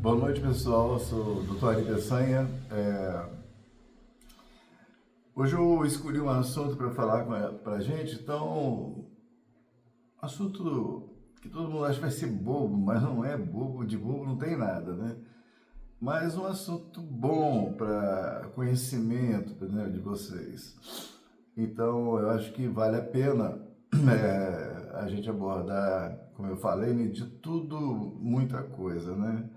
Boa noite, pessoal. Eu sou o Dr. Ari Peçanha. Hoje eu escolhi um assunto para falar para a gente. Então, assunto que todo mundo acha que vai ser bobo, mas não é bobo. De bobo não tem nada, né? Mas um assunto bom para conhecimento, né, de vocês. Então, eu acho que vale a pena a gente abordar, como eu falei, né, de tudo, muita coisa, né?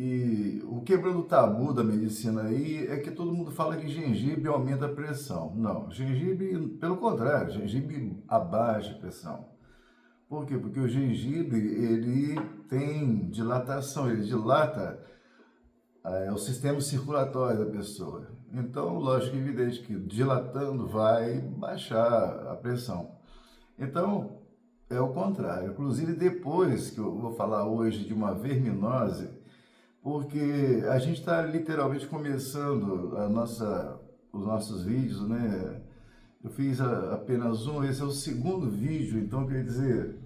E o quebrando o tabu da medicina aí é que todo mundo fala que gengibre aumenta a pressão. Não, gengibre, pelo contrário, gengibre abaixa a pressão. Por quê? Porque o gengibre, ele tem dilatação, ele dilata o sistema circulatório da pessoa. Então, lógico e evidente que dilatando vai baixar a pressão. Então, é o contrário. Inclusive, depois que eu vou falar hoje de uma verminose, porque a gente está literalmente começando os nossos vídeos, né? Eu fiz apenas um, esse é o segundo vídeo, então quer dizer,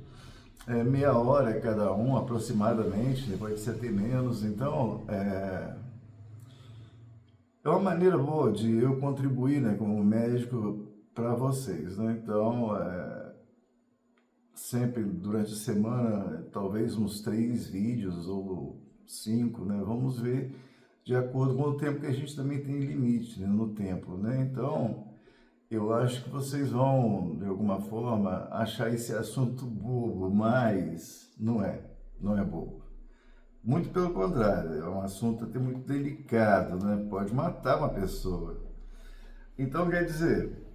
meia hora cada um aproximadamente, pode ser até menos, então é uma maneira boa de eu contribuir, né, como médico para vocês, né? Então, sempre durante a semana, talvez uns 3 vídeos ou 5, né? Vamos ver de acordo com o tempo que a gente também tem limite, né, no tempo, né? Então, eu acho que vocês vão, de alguma forma, achar esse assunto bobo, mas não é bobo. Muito pelo contrário, é um assunto até muito delicado, né? Pode matar uma pessoa. Então, quer dizer,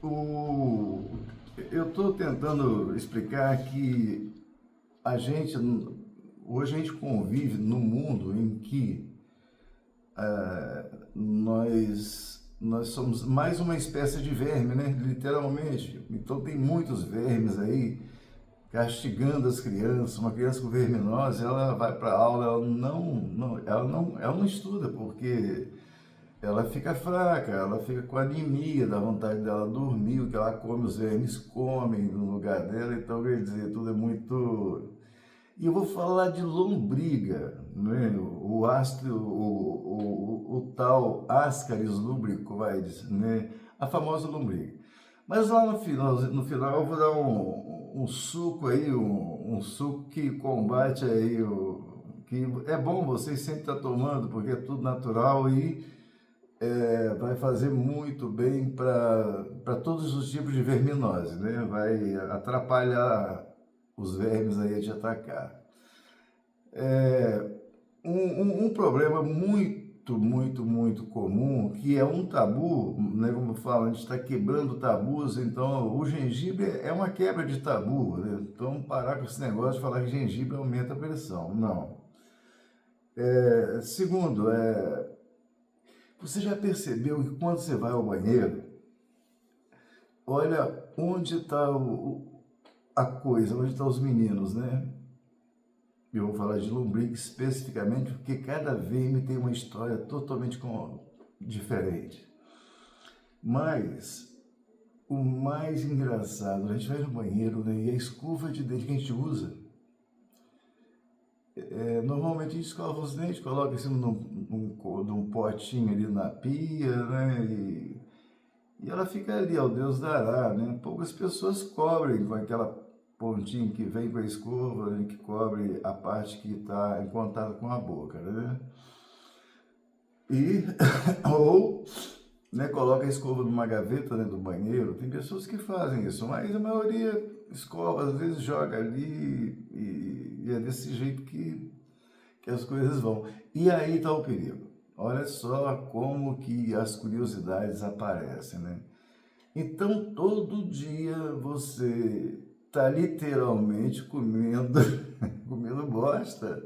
o... eu estou tentando explicar que a gente, hoje a gente convive num mundo em que nós somos mais uma espécie de verme, né? Literalmente. Então tem muitos vermes aí castigando as crianças. Uma criança com verminose, ela vai para a aula, ela não estuda porque ela fica fraca, ela fica com anemia, dá vontade dela dormir, o que ela come, os vermes comem no lugar dela, então quer dizer, tudo é muito. E eu vou falar de lombriga, né? O astro, o tal Ascaris lubricoides, né? A famosa lombriga. Mas lá no final eu vou dar um suco aí, um suco que combate aí que é bom vocês sempre estar tomando, porque é tudo natural e vai fazer muito bem para todos os tipos de verminose, né? Vai atrapalhar os vermes aí a te atacar. Um problema muito comum, que é um tabu, né, como eu falo, a gente está quebrando tabus, então o gengibre é uma quebra de tabu, né? Então parar com esse negócio de falar que gengibre aumenta a pressão, não. Segundo, você já percebeu que quando você vai ao banheiro, olha onde está a coisa, onde estão os meninos, né? Eu vou falar de lombriga especificamente porque cada verme tem uma história totalmente diferente. Mas o mais engraçado, a gente vai no banheiro, né, e a escova de dente que a gente usa, normalmente a gente escova os dentes, coloca assim num potinho ali na pia, né, e ela fica ali, ao Deus dará, né? Poucas pessoas cobrem com aquela pontinha que vem com a escova, né, que cobre a parte que está em contato com a boca, né? E, ou, né, coloca a escova numa gaveta, né, do banheiro. Tem pessoas que fazem isso, mas a maioria escova, às vezes joga ali e é desse jeito que as coisas vão. E aí está o perigo. Olha só como que as curiosidades aparecem, né? Então, todo dia você está literalmente comendo, comendo bosta.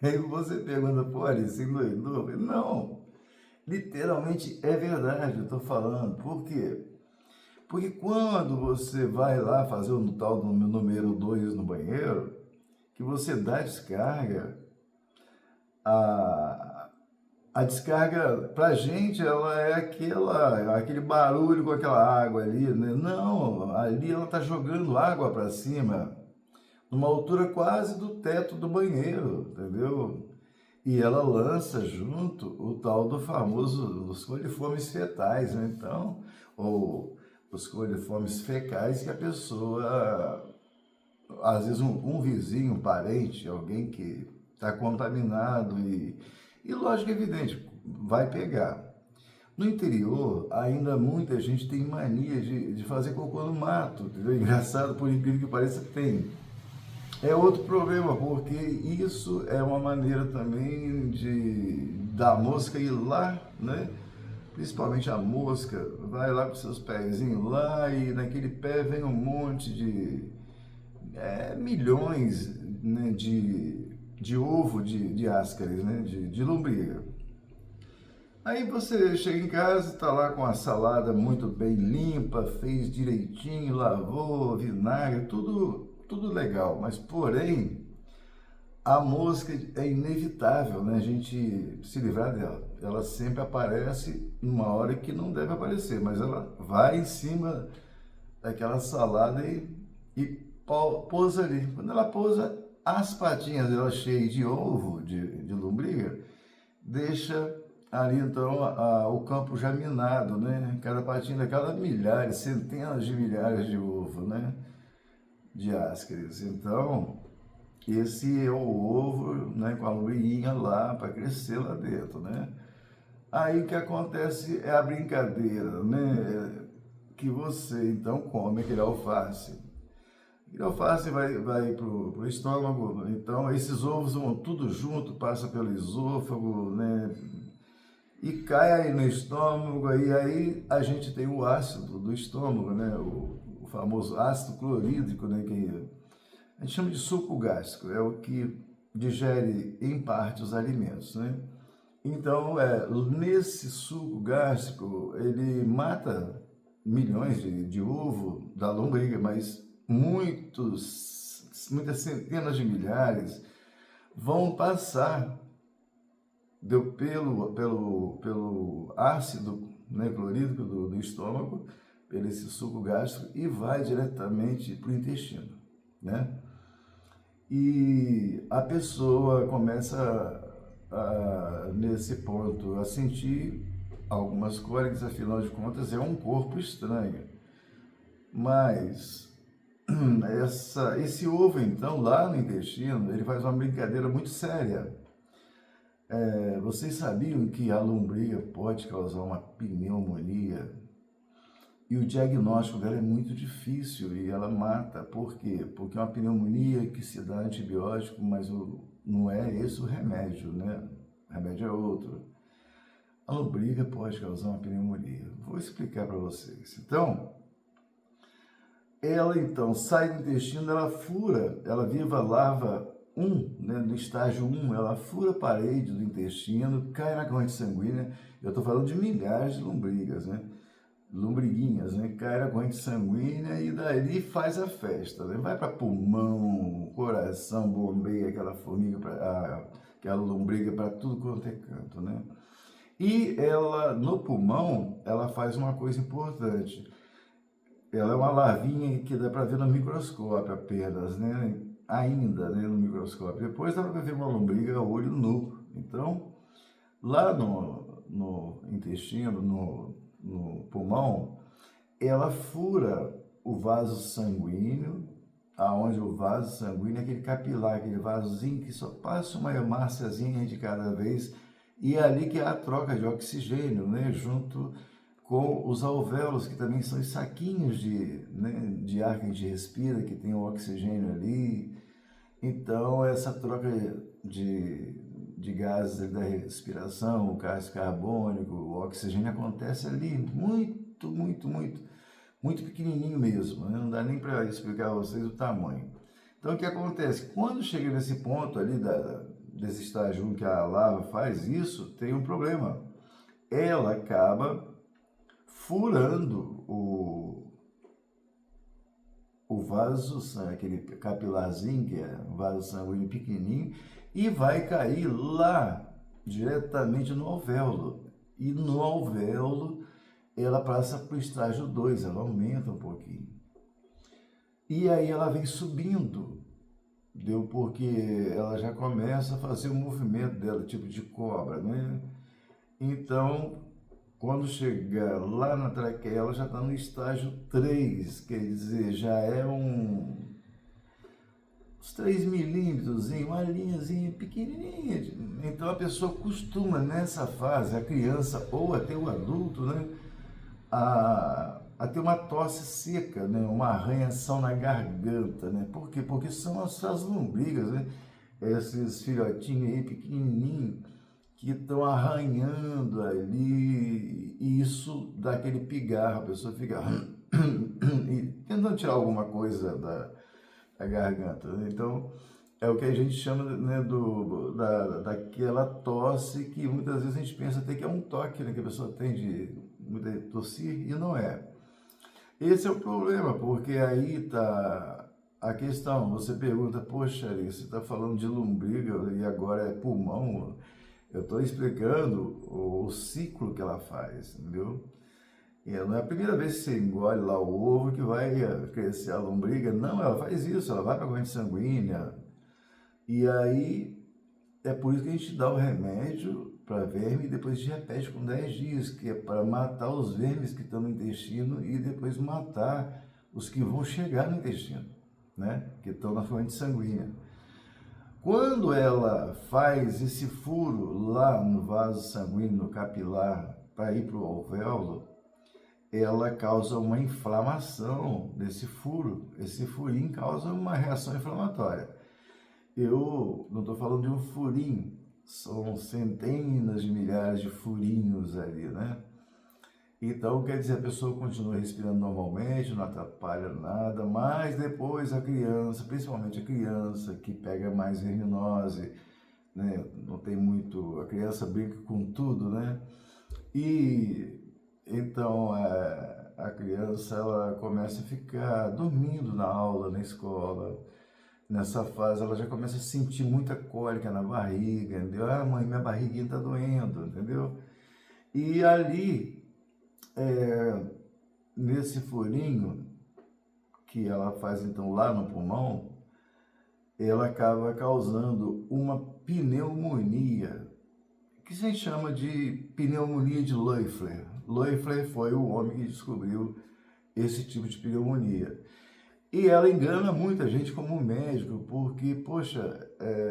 Aí você pergunta, pô, Ari, você endoidou? Não, literalmente é verdade, eu estou falando. Por quê? Porque quando você vai lá fazer o tal do número 2 no banheiro, que você dá descarga, a, a descarga, pra gente, ela é aquele barulho com aquela água ali, né? Não, ali ela tá jogando água para cima, numa altura quase do teto do banheiro, entendeu? E ela lança junto o tal do famoso, os coliformes fetais, né? Então, ou os coliformes fecais que a pessoa, às vezes um vizinho, um parente, alguém que está contaminado e lógico, evidente, vai pegar. No interior, ainda muita gente tem mania de fazer cocô no mato, entendeu? Engraçado, por incrível que pareça, tem. É outro problema, porque isso é uma maneira também da mosca ir lá, né? Principalmente a mosca, vai lá com seus pezinhos lá e naquele pé vem um monte de milhões, né, de ovo de ascaris, né? De lombriga. Aí você chega em casa, está lá com a salada muito bem limpa, fez direitinho, lavou, vinagre, tudo legal. Mas porém, a mosca é inevitável, né? A gente se livrar dela. Ela sempre aparece numa hora que não deve aparecer, mas ela vai em cima daquela salada e pousa ali. Quando ela pousa, as patinhas dela cheias de ovo, de lombriga, deixa ali então o campo já minado, né? Cada patinha daquela milhares, centenas de milhares de ovo, né? De ascaris. Então, esse é o ovo, né? Com a lombriguinha lá para crescer lá dentro, né? Aí o que acontece é a brincadeira, né? Que você então come aquele alface. Aquele alface vai pro estômago, então esses ovos vão tudo junto, passa pelo esôfago, né? E cai aí no estômago, e aí a gente tem o ácido do estômago, né? O famoso ácido clorídrico, né? Que a gente chama de suco gástrico, é o que digere em parte os alimentos, né? Então, nesse suco gástrico, ele mata milhões de ovo da lombriga, mas muitas centenas de milhares vão passar pelo ácido, né, clorídrico do estômago, pelo esse suco gástrico e vai diretamente para o intestino, né? E a pessoa começa nesse ponto a sentir algumas cólicas, afinal de contas é um corpo estranho. Mas esse ovo então lá no intestino, ele faz uma brincadeira muito séria. Vocês sabiam que a lombriga pode causar uma pneumonia? E o diagnóstico dela é muito difícil e ela mata. Por quê? Porque é uma pneumonia que se dá antibiótico, mas não é esse o remédio, né? O remédio é outro. A lombriga pode causar uma pneumonia. Vou explicar para vocês. Então, ela então sai do intestino, ela fura, ela viva larva 1, né, no estágio 1, ela fura a parede do intestino, cai na corrente sanguínea. Eu estou falando de milhares de lombrigas, né? Lombriguinhas, né? Cai na corrente sanguínea e dali faz a festa, né? Vai para pulmão, coração, bombeia aquela formiga, aquela lombriga para tudo quanto é canto, né? E ela, no pulmão, ela faz uma coisa importante. Ela é uma larvinha que dá para ver no microscópio apenas, né? Ainda, né, no microscópio. Depois dá para ver uma lombriga a olho nu. Então, lá no intestino, no pulmão, ela fura o vaso sanguíneo, aonde o vaso sanguíneo é aquele capilar, aquele vasozinho que só passa uma hemáciazinha de cada vez, e é ali que há a troca de oxigênio, né, junto com os alvéolos, que também são os saquinhos né, de ar que a gente respira, que tem o oxigênio ali. Então, essa troca de gases da respiração, o gás carbônico, o oxigênio acontece ali muito, muito, muito, muito pequenininho mesmo, né? Não dá nem para explicar a vocês o tamanho. Então, o que acontece? Quando chega nesse ponto ali desse estágio 1 que a larva faz isso, tem um problema. Ela acaba furando o vaso, aquele capilarzinho, que é um vaso sanguíneo pequenininho, e vai cair lá, diretamente no alvéolo. E no alvéolo, ela passa para o estágio 2, ela aumenta um pouquinho. E aí ela vem subindo deu porque ela já começa a fazer o movimento dela, tipo de cobra, né? Então, quando chegar lá na traqueia, ela já está no estágio 3, quer dizer, já é uns 3 milímetros, uma linhazinha pequenininha. Então a pessoa costuma nessa fase, a criança ou até o adulto, né, a ter uma tosse seca, né, uma arranhação na garganta, né? Por quê? Porque são as lombrigas, né? Esses filhotinhos aí pequenininhos que estão arranhando ali, e isso dá aquele pigarro, a pessoa fica e tentando tirar alguma coisa da garganta, né? Então, é o que a gente chama, né, daquela tosse que muitas vezes a gente pensa até que é um toque, né, que a pessoa tem de muita tossir, e não é. Esse é o problema, porque aí está a questão. Você pergunta, poxa, Ari, você está falando de lombriga e agora é pulmão. Eu estou explicando o ciclo que ela faz, entendeu? E não é a primeira vez que você engole lá o ovo que vai crescer a lombriga. Não, ela faz isso, ela vai para a corrente sanguínea. E aí é por isso que a gente dá o remédio para verme e depois a gente repete com 10 dias, que é para matar os vermes que estão no intestino e depois matar os que vão chegar no intestino, né? Que estão na corrente sanguínea. Quando ela faz esse furo lá no vaso sanguíneo, no capilar, para ir para o alvéolo, ela causa uma inflamação desse furo. Esse furinho causa uma reação inflamatória. Eu não estou falando de um furinho, são centenas de milhares de furinhos ali, né? Então, quer dizer, a pessoa continua respirando normalmente, não atrapalha nada, mas depois a criança, principalmente a criança que pega mais verminose, né? Não tem muito, a criança brinca com tudo, né? E então a criança ela começa a ficar dormindo na aula, na escola. Nessa fase ela já começa a sentir muita cólica na barriga, entendeu? Ah, mãe, minha barriguinha tá doendo, entendeu? E ali, nesse furinho que ela faz então lá no pulmão, ela acaba causando uma pneumonia, que se chama de pneumonia de Leufler. Leufler foi o homem que descobriu esse tipo de pneumonia. E ela engana muita gente como médico, porque, poxa,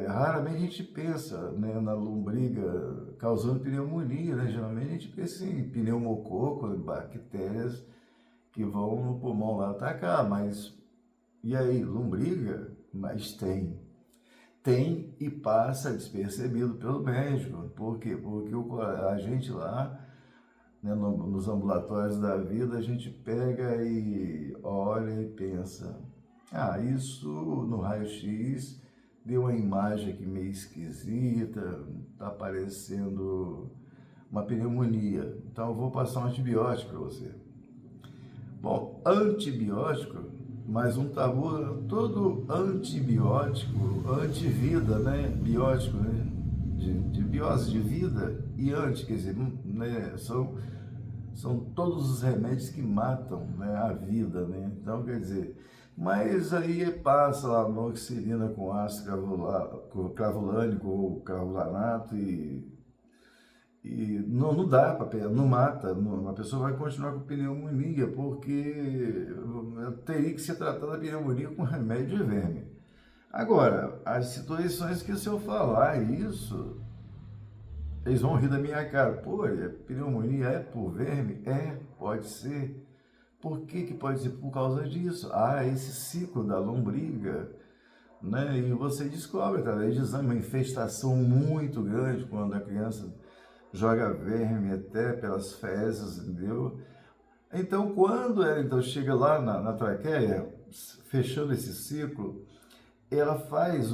raramente a gente pensa, né, na lombriga causando pneumonia, né? Geralmente a gente pensa em pneumococo, bactérias que vão no pulmão lá atacar, mas e aí, lombriga? Mas tem. Tem e passa despercebido pelo médico. Por quê? Porque a gente lá, né, nos ambulatórios da vida, a gente pega e olha e pensa, ah, isso no raio-x deu uma imagem aqui meio esquisita, tá parecendo uma pneumonia, então eu vou passar um antibiótico para você. Bom, antibiótico, mas um tabu, todo antibiótico, antivida, né, biótico, né, de biose de vida e anti, quer dizer, né, são todos os remédios que matam, né, a vida, né? Então, quer dizer, mas aí passa lá a amoxicilina com ácido clavulânico ou clavulanato e não dá para, não mata, a pessoa vai continuar com pneumonia, porque teria que ser tratada a pneumonia com remédio de verme. Agora, as situações que se eu falar isso, eles vão rir da minha cara. Pô, pneumonia é por verme? É, pode ser. Por que que pode ser? Por causa disso. Ah, esse ciclo da lombriga, né? E você descobre através de exame uma infestação muito grande quando a criança joga verme até pelas fezes, entendeu? Então, quando ela então chega lá na traqueia, fechando esse ciclo, ela faz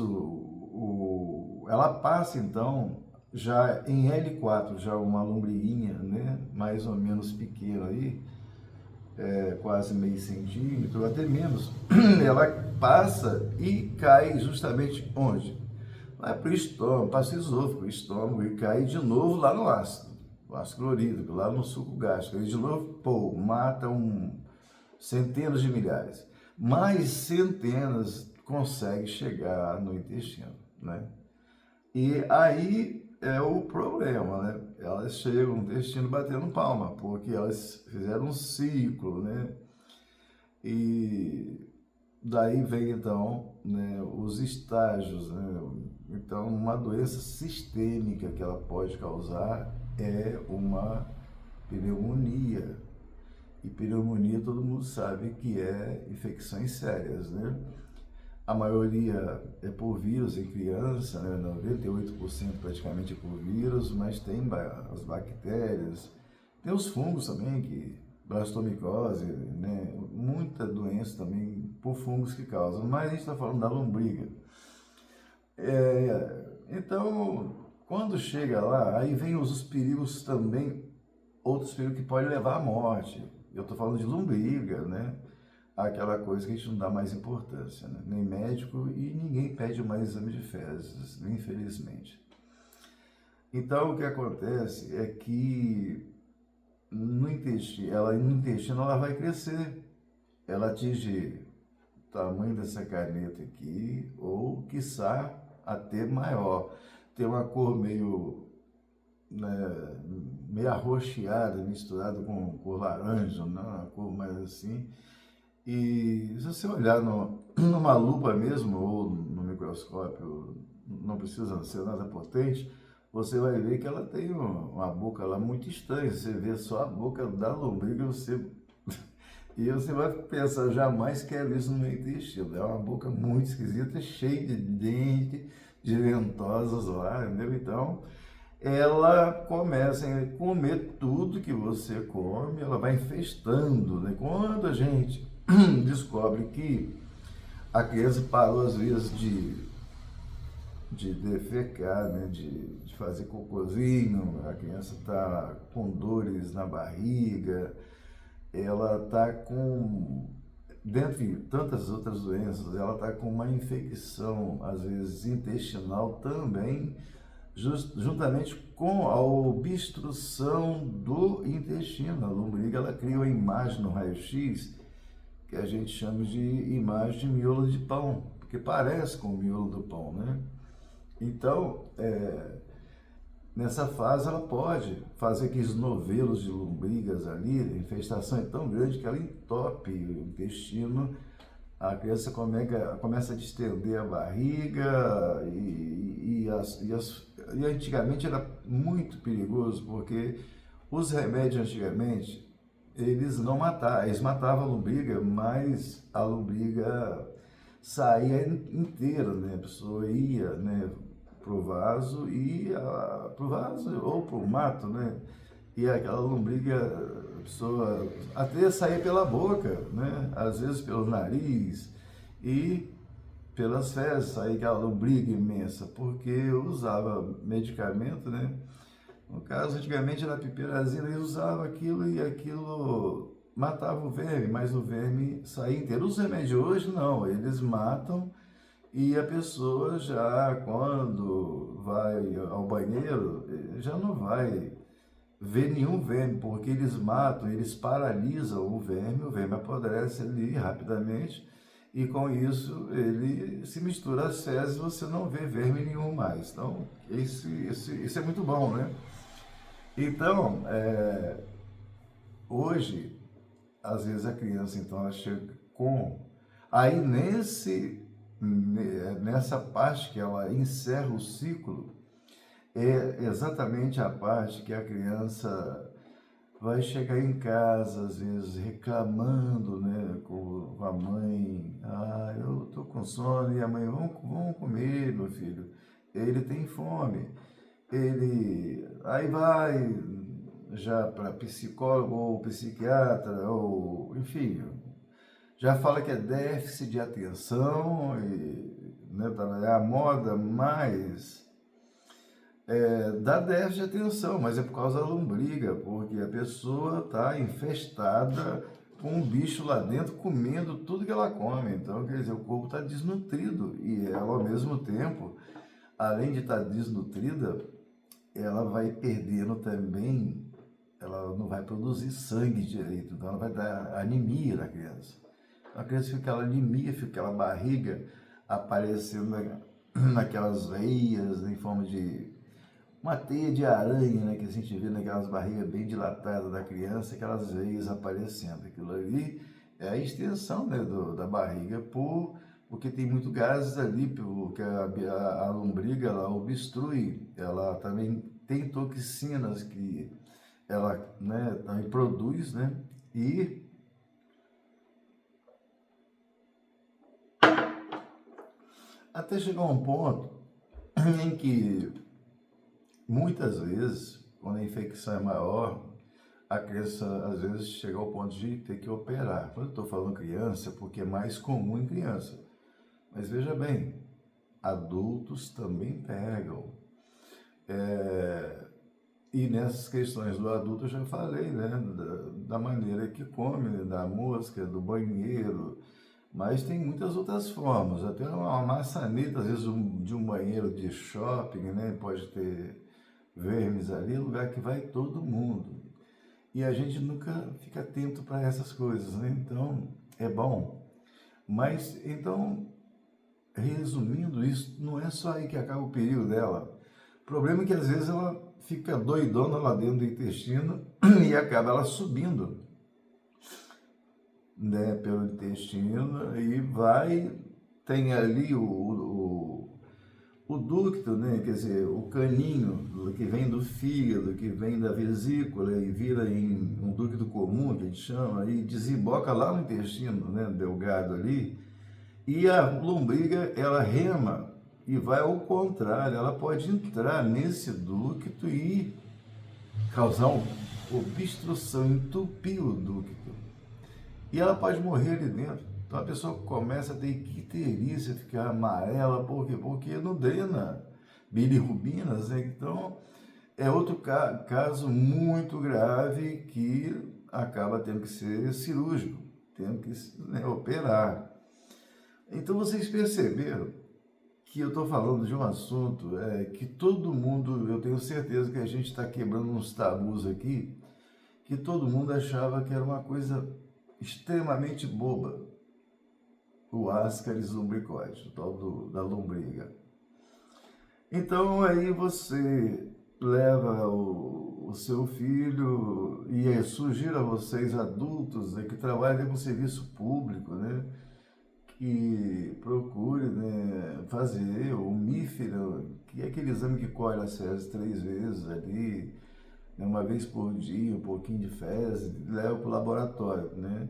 ela passa então já em L4, já uma lombriguinha, né, mais ou menos pequena aí, quase meio centímetro, até menos, ela passa e cai justamente onde? Vai para o estômago, passa o esôfago, o estômago e cai de novo lá no ácido, o ácido clorídrico, lá no suco gástrico, e de novo, pô, mata centenas de milhares, mais centenas, consegue chegar no intestino, né? E aí é o problema, né? Elas chegam no intestino batendo palma, porque elas fizeram um ciclo, né? E daí vem então, né, os estágios, né? Então, uma doença sistêmica que ela pode causar é uma pneumonia. E pneumonia todo mundo sabe que é infecções sérias, né? A maioria é por vírus em criança, né? 98% praticamente é por vírus, mas tem as bactérias, tem os fungos também, que blastomicose, né? Muita doença também por fungos que causam, mas a gente está falando da lombriga. Então, quando chega lá, aí vem os perigos também, outros perigos que podem levar à morte. Eu estou falando de lombriga, né? Aquela coisa que a gente não dá mais importância, né? Nem médico e ninguém pede mais exame de fezes, infelizmente. Então, o que acontece é que no intestino ela vai crescer, ela atinge o tamanho dessa caneta aqui, ou quiçá até maior. Tem uma cor meio, né, meio arroxeada, misturada com cor laranja, né? Uma cor mais assim. E se você olhar numa lupa mesmo, ou no microscópio, não precisa ser nada potente, você vai ver que ela tem uma boca lá muito estranha. Você vê só a boca da lombriga, e você vai pensar, jamais quero isso no meu intestino. É uma boca muito esquisita, cheia de dentes, de ventosas lá, entendeu? Então, ela começa a comer tudo que você come, ela vai infestando, né? Quando a gente descobre que a criança parou às vezes de defecar, né? De fazer cocôzinho, a criança está com dores na barriga, ela está com, dentre tantas outras doenças, ela está com uma infecção, às vezes intestinal também, juntamente com a obstrução do intestino. A lombriga ela cria uma imagem no raio-x que a gente chama de imagem de miolo de pão, porque parece com o miolo do pão, né? Então, nessa fase ela pode fazer aqueles novelos de lombrigas ali, a infestação é tão grande que ela entope o intestino, a criança começa a distender a barriga e antigamente era muito perigoso, porque os remédios antigamente, eles não matavam, eles matavam a lombriga, mas a lombriga saía inteira, né? A pessoa ia, né, pro vaso ou pro mato, né? E aquela lombriga, a pessoa até saía pela boca, né? Às vezes pelo nariz e pelas fezes, saía aquela lombriga imensa, porque eu usava medicamento, né? No caso, antigamente era piperazina, eles usavam aquilo e aquilo matava o verme, mas o verme saía inteiro. Os remédios hoje não, eles matam e a pessoa já, quando vai ao banheiro, já não vai ver nenhum verme, porque eles matam, eles paralisam o verme apodrece ali rapidamente, e com isso ele se mistura às fezes e você não vê verme nenhum mais. Então, isso é muito bom, né? Então, hoje, às vezes a criança, então, ela chega com... Aí, nessa parte que ela encerra o ciclo, é exatamente a parte que a criança vai chegar em casa, às vezes, reclamando, né, com a mãe. Ah, eu tô com sono, e a mãe, vamos comer, meu filho. Ele tem fome. Aí vai já para psicólogo ou psiquiatra, ou enfim, já fala que é déficit de atenção, e, né, é a moda, mas dá déficit de atenção, mas é por causa da lombriga, porque a pessoa está infestada com um bicho lá dentro comendo tudo que ela come. Então, quer dizer, o corpo está desnutrido e ela, ao mesmo tempo, além de estar desnutrida, ela vai perdendo também, ela não vai produzir sangue direito, então ela vai dar anemia na criança. A criança fica aquela anemia, fica aquela barriga, aparecendo naquelas veias em forma de uma teia de aranha, né, que a gente vê naquelas barrigas bem dilatadas da criança, aquelas veias aparecendo. Aquilo ali é a extensão, né, da barriga, porque tem muito gases ali, porque a lombriga ela obstrui, ela também tem toxinas que ela, né, também produz, né, e até chegar a um ponto em que muitas vezes, quando a infecção é maior, a criança às vezes chega ao ponto de ter que operar. Quando eu estou falando criança, porque é mais comum em criança. Mas veja bem, adultos também pegam. E nessas questões do adulto eu já falei, né? Da maneira que come, né, da mosca, do banheiro. Mas tem muitas outras formas. Até uma maçaneta, às vezes, de um banheiro de shopping, né? Pode ter vermes ali, é lugar que vai todo mundo. E a gente nunca fica atento para essas coisas, né? Então, é bom. Mas, então, resumindo isso, não é só aí que acaba o período dela. O problema é que às vezes ela fica doidona lá dentro do intestino e acaba ela subindo, né, pelo intestino e vai, tem ali o ducto, né, quer dizer, o caninho que vem do fígado, que vem da vesícula e vira em um ducto comum, que a gente chama, e desemboca lá no intestino, né, delgado ali, e a lombriga, ela rema e vai ao contrário, ela pode entrar nesse ducto e causar uma obstrução, entupir o ducto. E ela pode morrer ali dentro. Então a pessoa começa a ter icterícia, ficar amarela, por quê? Porque não drena bilirrubinas, né? Então é outro caso muito grave que acaba tendo que ser cirúrgico, tendo que, né, operar. Então vocês perceberam que eu estou falando de um assunto que todo mundo, eu tenho certeza que a gente está quebrando uns tabus aqui, que todo mundo achava que era uma coisa extremamente boba, o Ascaris lumbricoides, o tal da lombriga. Então aí você leva o seu filho e sugiro a vocês adultos, né, que trabalham com serviço público, né, que procure, né, fazer o MIFER, que é aquele exame que colhe as fezes 3 vezes ali, né, uma vez por dia, um pouquinho de fezes, leva para o laboratório, né?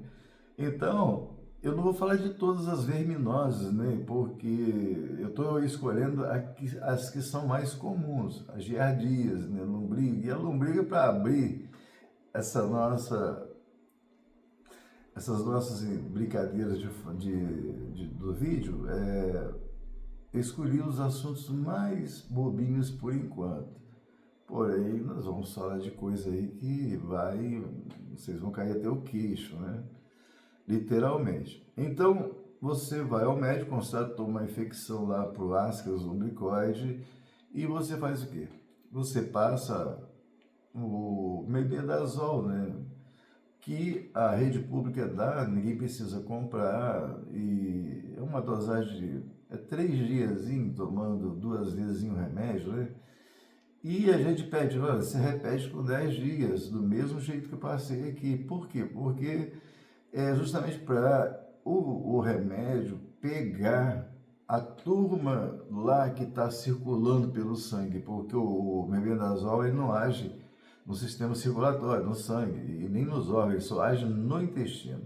Então, eu não vou falar de todas as verminoses, né? Porque eu estou escolhendo as que são mais comuns, as giardias, né? Lombriga. E a lombriga, para abrir essa nossa, essas nossas brincadeiras do vídeo, eu escolhi os assuntos mais bobinhos por enquanto. Porém, nós vamos falar de coisa aí que vocês vão cair até o queixo, né? Literalmente. Então, você vai ao médico, constatou uma infecção lá pro Ascaris lumbricoide e você faz o quê? Você passa o mebendazol, né? Que a rede pública dá, ninguém precisa comprar e é uma dosagem de 3 dias tomando 2 vezes o remédio, né? E a gente pede, olha, você repete com 10 dias, do mesmo jeito que eu passei aqui. Por quê? Porque é justamente para o remédio pegar a turma lá que está circulando pelo sangue, porque o mebendazol ele não age no sistema circulatório, no sangue, e nem nos órgãos, ele só age no intestino.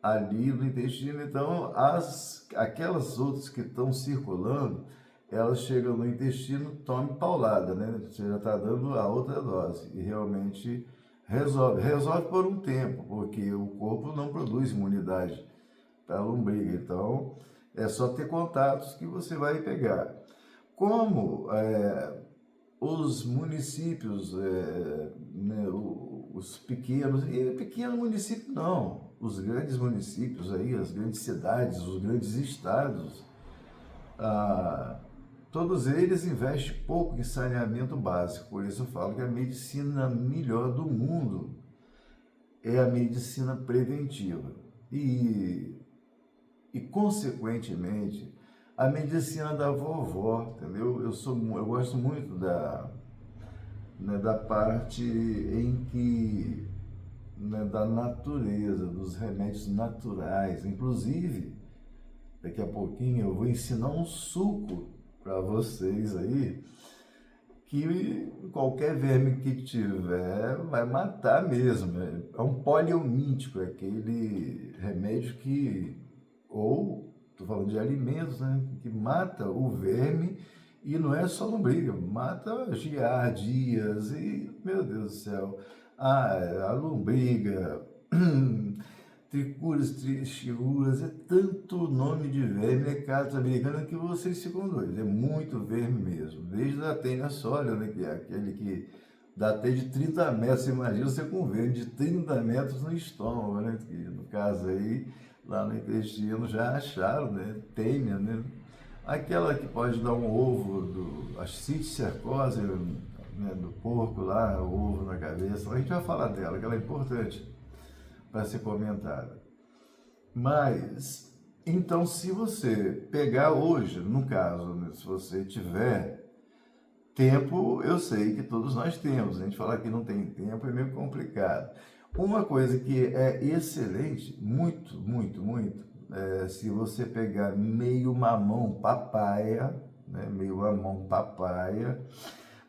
Ali no intestino, então, aquelas outras que estão circulando, elas chegam no intestino, tome paulada, né? Você já está dando a outra dose e realmente resolve. Resolve por um tempo, porque o corpo não produz imunidade para a lombriga. Então, é só ter contatos que você vai pegar. Como os municípios, né, os pequenos, e pequeno município não, os grandes municípios aí, as grandes cidades, os grandes estados, ah, todos eles investem pouco em saneamento básico. Por isso eu falo que a medicina melhor do mundo é a medicina preventiva. E consequentemente, a medicina da vovó, entendeu? Eu gosto muito da parte em que, né, da natureza, dos remédios naturais. Inclusive, daqui a pouquinho eu vou ensinar um suco para vocês aí, que qualquer verme que tiver vai matar mesmo. É um poliomítico, é aquele remédio que, ou, estou falando de alimentos, né, que mata o verme, e não é só lombriga, mata giardias e, meu Deus do céu, a lombriga, tricuras, trichiuras, é tanto nome de verme, é caso americana que vocês ficam doidos, é muito verme mesmo, desde a tênia sólida, né, que é aquele que dá até de 30 metros, você imagina você com verme de 30 metros no estômago, né, que no caso aí, lá no intestino já acharam, né, tênia, né, aquela que pode dar um ovo, a cisticercose, né, do porco lá, o ovo na cabeça, a gente vai falar dela, que ela é importante para ser comentada. Mas, então, se você pegar hoje, no caso, né, se você tiver tempo, eu sei que todos nós temos. A gente falar que não tem tempo é meio complicado. Uma coisa que é excelente, muito, muito, muito, se você pegar meio mamão papaya, né, meio mamão papaya,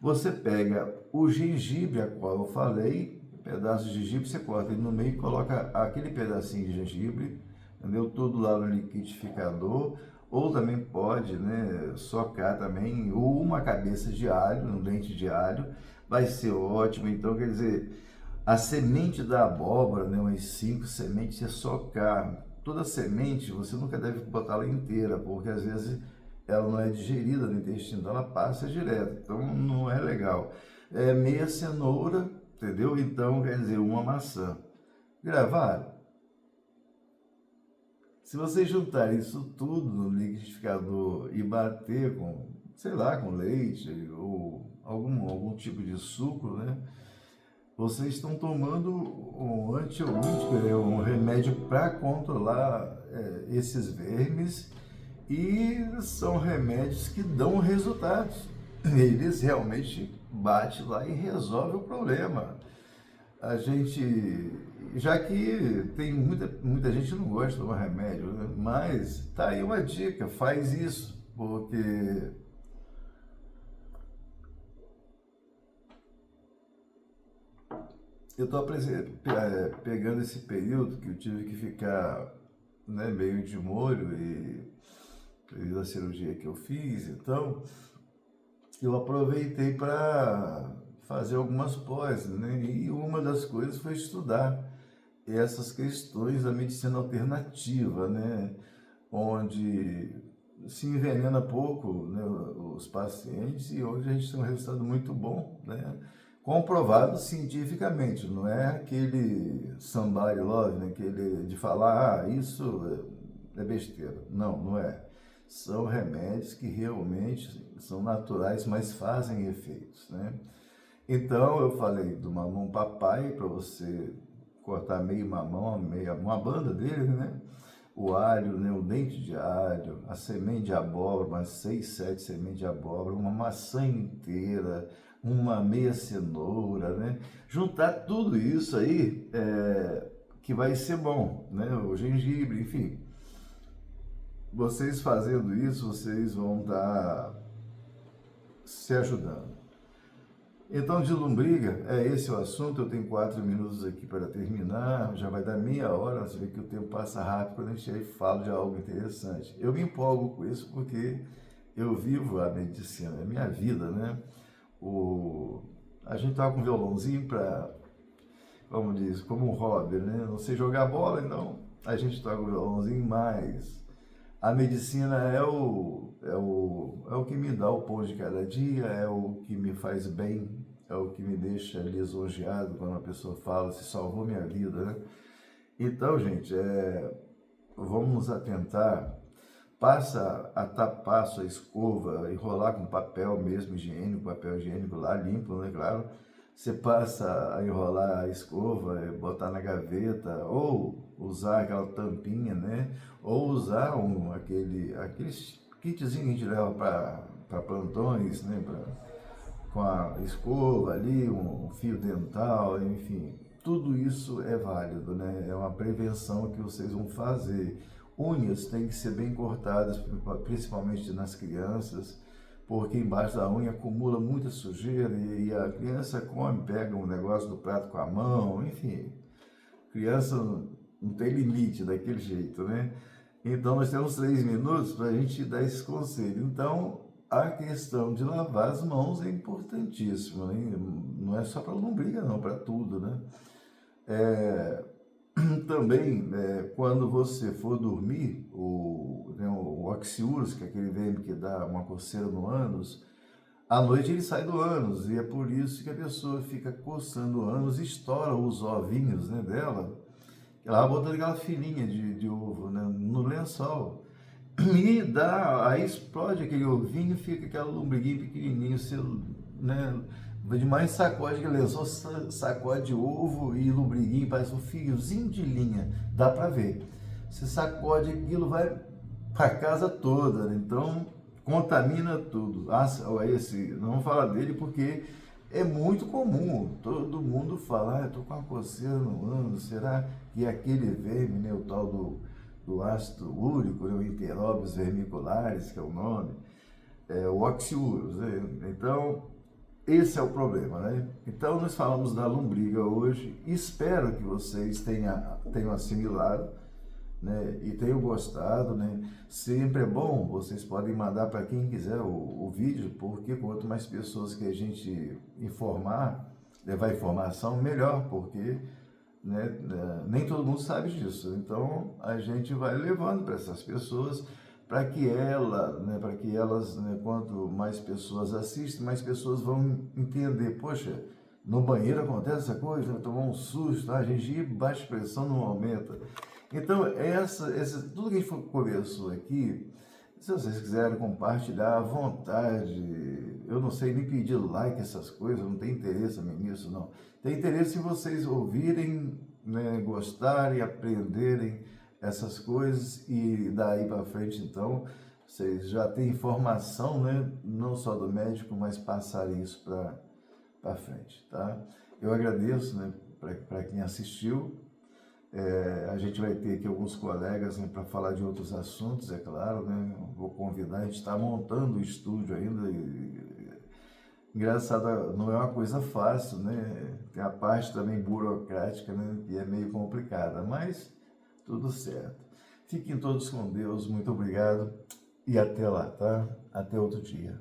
você pega o gengibre, a qual eu falei, pedaço de gengibre, você corta ele no meio e coloca aquele pedacinho de gengibre, entendeu? Tudo lá no liquidificador, ou também pode, né, socar também, ou uma cabeça de alho, um dente de alho, vai ser ótimo. Então, quer dizer, a semente da abóbora, né, umas 5 sementes, você socar. Toda semente, você nunca deve botá-la inteira, porque às vezes ela não é digerida no intestino, então ela passa direto, então não é legal. É meia cenoura, entendeu? Então, quer dizer, uma maçã. Gravaram? Se você juntar isso tudo no liquidificador e bater com, sei lá, com leite ou algum tipo de suco, né? Vocês estão tomando um antiolítico, um remédio para controlar esses vermes, e são remédios que dão resultados. Eles realmente batem lá e resolvem o problema. A gente, já que tem muita gente que não gosta de tomar remédio, né? Mas tá aí uma dica, faz isso, porque eu estou pegando esse período que eu tive que ficar, né, meio de molho, e devido à cirurgia que eu fiz, então eu aproveitei para fazer algumas pós, né? E uma das coisas foi estudar essas questões da medicina alternativa, né? Onde se envenena pouco, né, os pacientes, e hoje a gente tem um resultado muito bom, né? Comprovado cientificamente, não é aquele somebody love, né? Aquele de falar, isso é besteira. Não, não é. São remédios que realmente são naturais, mas fazem efeitos, né? Então, eu falei do mamão papai, para você cortar meio mamão, uma banda dele, né? O alho, né? O dente de alho, a semente de abóbora, umas 6, 7 sementes de abóbora, uma maçã inteira, uma meia cenoura, né? Juntar tudo isso aí, que vai ser bom, né? O gengibre, enfim. Vocês fazendo isso, vocês vão estar se ajudando. Então, de lombriga, é esse o assunto. Eu tenho 4 minutos aqui para terminar, já vai dar meia hora. Você vê que o tempo passa rápido quando a gente aí fala de algo interessante. Eu me empolgo com isso porque eu vivo a medicina, é minha vida, né? A gente toca um violãozinho para, como diz, como um hobby, né? Não sei jogar bola, então a gente toca um violãozinho, mas a medicina é o que me dá o pão de cada dia, é o que me faz bem, é o que me deixa lisonjeado quando a pessoa fala, se salvou minha vida, né? Então, gente, vamos nos atentar, passa a tapar sua escova, enrolar com papel mesmo higiênico, papel higiênico lá, limpo, né, claro. Você passa a enrolar a escova, botar na gaveta, ou usar aquela tampinha, né? Ou usar aqueles kitzinho que a gente leva para plantões, né? Com a escova ali, um fio dental, enfim, tudo isso é válido, né? É uma prevenção que vocês vão fazer. Unhas têm que ser bem cortadas, principalmente nas crianças, porque embaixo da unha acumula muita sujeira e a criança come, pega um negócio do prato com a mão, enfim, criança não tem limite daquele jeito, né? Então nós temos 3 minutos para a gente dar esse conselho. Então a questão de lavar as mãos é importantíssima, né? Não é só para lombriga não, para tudo, né? Também, quando você for dormir, o oxiurus, que é aquele verme que dá uma coceira no ânus, à noite ele sai do ânus, e é por isso que a pessoa fica coçando o ânus e estoura os ovinhos, né, dela. Ela vai botando aquela filinha de ovo, né, no lençol. E aí explode aquele ovinho, fica aquela lombriguinha pequenininha, você, né, demais sacode aquele lençol, sacode ovo e lombriguinho, parece um fiozinho de linha, dá pra ver. Você sacode aquilo, vai pra casa toda, né? Então contamina tudo. Não vamos falar dele porque é muito comum, todo mundo fala, eu tô com uma coceira no ânus, será que é aquele verme, né, o tal do ácido úrico, né, o Enterobius vermiculares, que é o nome, o oxiurus, né? Então, esse é o problema, né? Então, nós falamos da lombriga hoje, espero que vocês tenham assimilado, né, e tenham gostado, né? Sempre é bom, vocês podem mandar para quem quiser o vídeo, porque quanto mais pessoas que a gente informar, levar informação, melhor, porque, né, nem todo mundo sabe disso. Então a gente vai levando para essas pessoas para que para que elas, né, quanto mais pessoas assistem, mais pessoas vão entender. Poxa, no banheiro acontece essa coisa, vai tomar um susto, a gengiva, baixa pressão não aumenta. Então, tudo que a gente conversou aqui, se vocês quiserem compartilhar à vontade, eu não sei nem pedir like, essas coisas, não tem interesse nisso, não. Tem interesse em vocês ouvirem, né, gostarem, aprenderem essas coisas e daí para frente, então, vocês já têm informação, né, não só do médico, mas passarem isso para frente, tá? Eu agradeço, né, para quem assistiu. A gente vai ter aqui alguns colegas, né, para falar de outros assuntos, é claro, né? Vou convidar, a gente está montando o estúdio ainda. Engraçado, não é uma coisa fácil, né? Tem a parte também burocrática, né, que é meio complicada, mas tudo certo. Fiquem todos com Deus, muito obrigado e até lá, tá? Até outro dia.